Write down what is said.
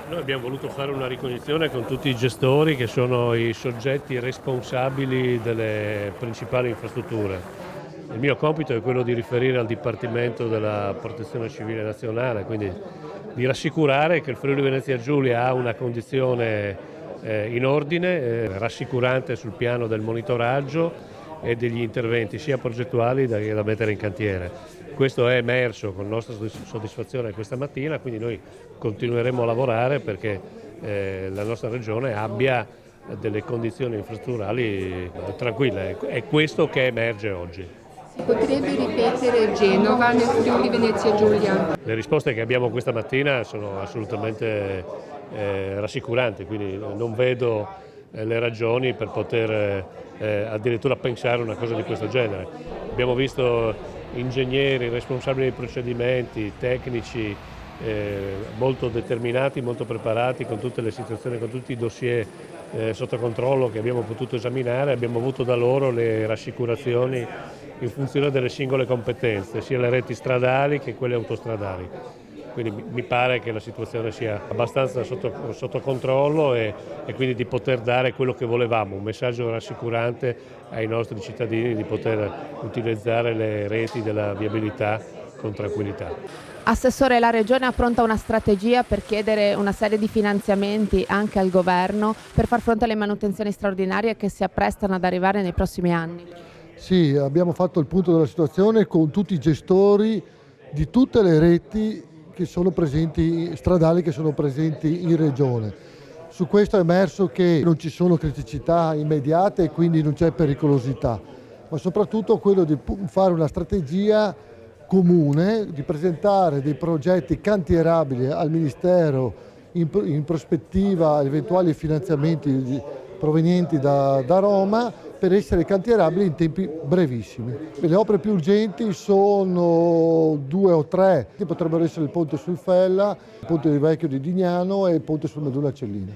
Noi abbiamo voluto fare una ricognizione con tutti i gestori che sono i soggetti responsabili delle principali infrastrutture. Il mio compito è quello di riferire al Dipartimento della Protezione Civile Nazionale, quindi di rassicurare che il Friuli Venezia Giulia ha una condizione in ordine, rassicurante sul piano del monitoraggio e degli interventi sia progettuali da mettere in cantiere. Questo è emerso con nostra soddisfazione questa mattina, quindi noi continueremo a lavorare perché la nostra regione abbia delle condizioni infrastrutturali tranquille. È questo che emerge oggi. Si potrebbe ripetere Genova nel Friuli Venezia Giulia? Le risposte che abbiamo questa mattina sono assolutamente rassicuranti, quindi non vedo le ragioni per poter addirittura pensare una cosa di questo genere. Abbiamo visto ingegneri, responsabili dei procedimenti, tecnici molto determinati, molto preparati con tutte le situazioni, con tutti i dossier sotto controllo che abbiamo potuto esaminare, abbiamo avuto da loro le rassicurazioni in funzione delle singole competenze, sia le reti stradali che quelle autostradali. Quindi mi pare che la situazione sia abbastanza sotto controllo e quindi di poter dare quello che volevamo, un messaggio rassicurante ai nostri cittadini di poter utilizzare le reti della viabilità con tranquillità. Assessore, la Regione appronta una strategia per chiedere una serie di finanziamenti anche al Governo per far fronte alle manutenzioni straordinarie che si apprestano ad arrivare nei prossimi anni. Sì, abbiamo fatto il punto della situazione con tutti i gestori di tutte le reti che sono presenti, stradali che sono presenti in Regione. Su questo è emerso che non ci sono criticità immediate e quindi non c'è pericolosità, ma soprattutto quello di fare una strategia comune, di presentare dei progetti cantierabili al Ministero in prospettiva eventuali finanziamenti provenienti da Roma per essere cantierabili in tempi brevissimi. Le opere più urgenti sono 2 o 3, potrebbero essere il ponte sul Fella, il ponte di Vecchio di Dignano e il ponte sul Medulla Cellina.